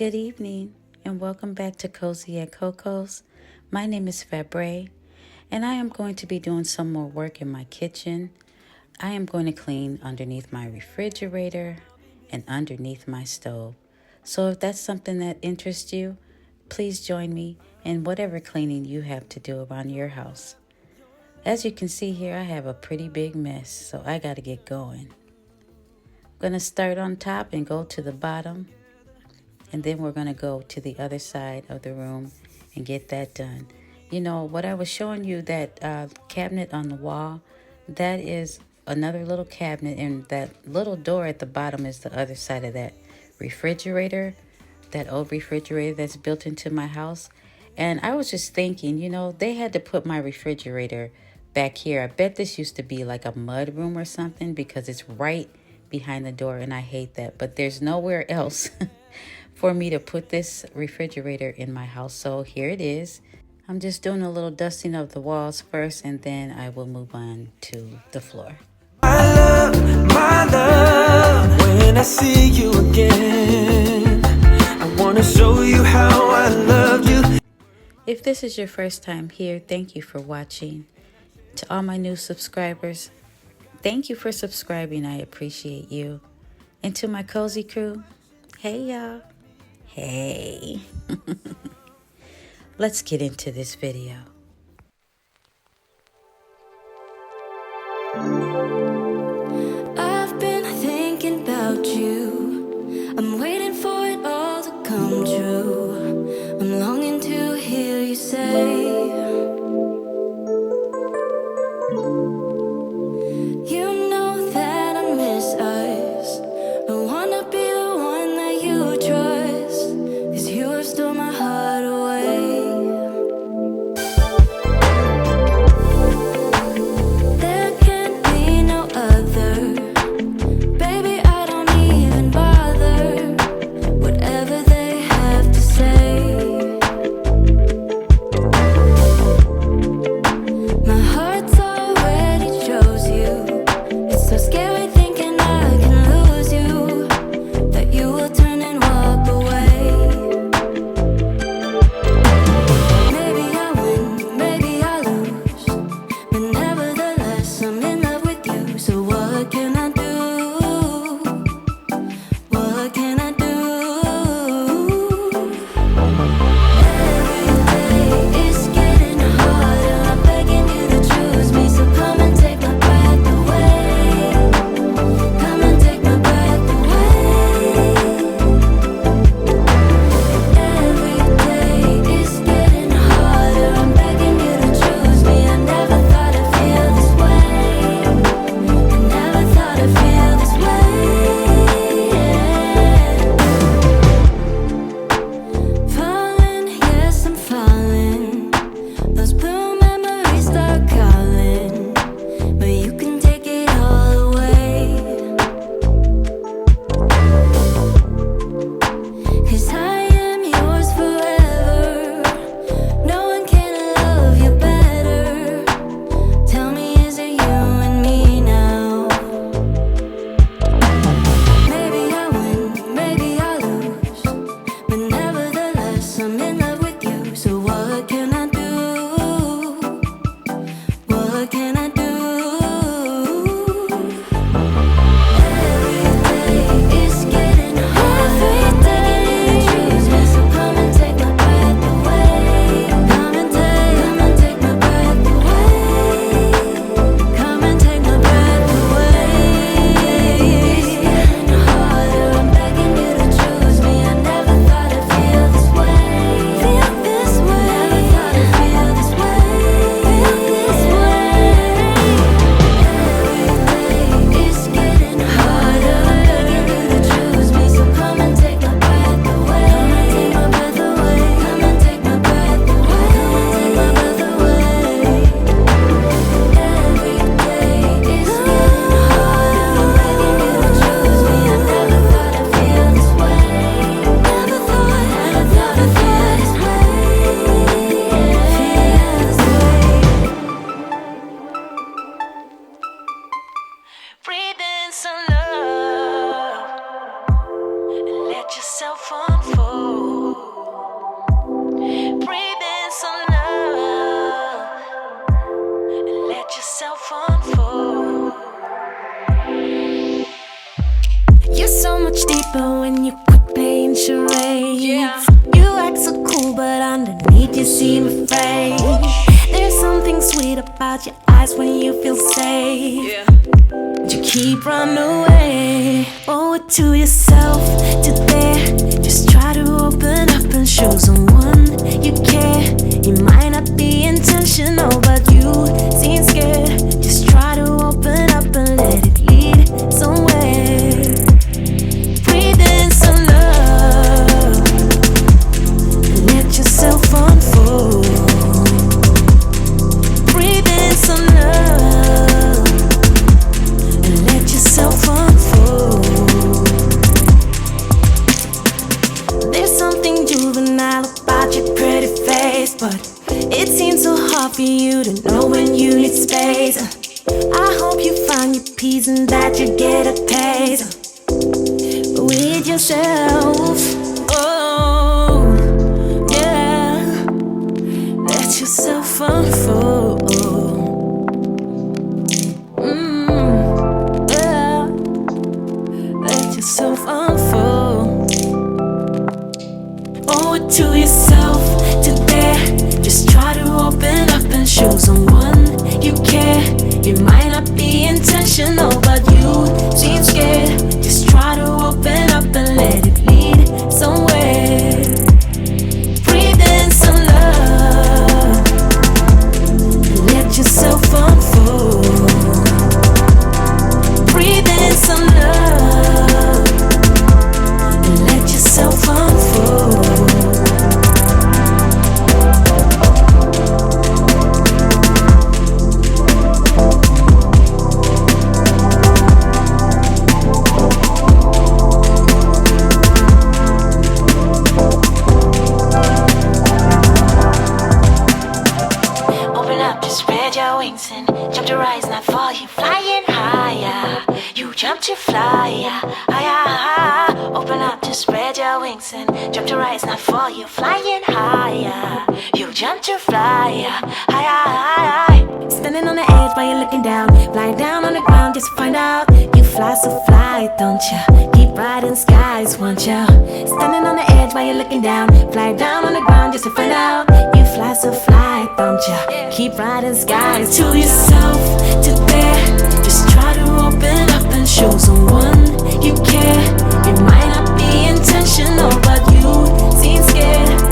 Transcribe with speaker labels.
Speaker 1: Good evening, and welcome back to Cozy at Coco's. My name is Fabre, and I am going to be doing some more work in my kitchen. I am going to clean underneath my refrigerator and underneath my stove. So if that's something that interests you, please join me in whatever cleaning you have to do around your house. As you can see here, I have a pretty big mess, so I got to get going. I'm going to start on top and go to the bottom. And then we're going to go to the other side of the room and get that done. You know, what I was showing you, that cabinet on the wall, that is another little cabinet. And that little door at the bottom is the other side of that refrigerator, that old refrigerator that's built into my house. And I was just thinking, you know, they had to put my refrigerator back here. I bet this used to be like a mud room or something because it's right behind the door, and I hate that. But there's nowhere else for me to put this refrigerator in my house. So here it is. I'm just doing a little dusting of the walls first, and then I will move on to the floor.
Speaker 2: My love, when I see you again, I want to show you how I love you.
Speaker 1: If this is your first time here, thank you for watching. To all my new subscribers, thank you for subscribing. I appreciate you. And to my cozy crew, hey y'all. Hey. Let's get into this video.
Speaker 3: I've been thinking about you. I'm waiting for it all to come true. I'm longing to hear you say, you know that I miss us. I wanna be the one that you trust, 'cause you have stolen my heart away. There can't be no other. whisper when you quit playing charades. You act so cool, but underneath you seem afraid. There's something sweet about your eyes when you feel safe. But you keep running away. Owe it to yourself today. Just try to open up and show someone you care. It might not be intentional, but you seem scared. Just try to open up and let it lead somewhere. Breathe in some love. Let yourself unfold. Breathe in some love and let yourself unfold. There's something juvenile about your pretty face, but it seems so hard for you to know when you need space. I hope you find your peace and that you get a taste with yourself. Oh, yeah. Let yourself unfold. Yeah. Let yourself unfold. Owe it to yourself today. Just try to open up and show someone you care. It might not be intentional, but you seem scared. Just try to open up and let it lead somewhere. Breathe in some love. Let yourself unfold. Breathe in some love. Let yourself unfold. Open up, just spread your wings and jump to rise, not fall. You flying higher. You jump to fly higher. Open up, just spread your wings and jump to rise, not fall. You flying higher. You jump to fly higher. Standing on the edge while you're looking down, flying down on the ground just to find out. You fly so fly, don't ya? Keep riding skies, won't ya? Standing on the edge while you're looking down, fly down on the ground just to find out. You fly so fly, don't ya? Keep riding skies. To yourself today. Just try to open up and show someone you care. It might not be intentional, but you seem scared.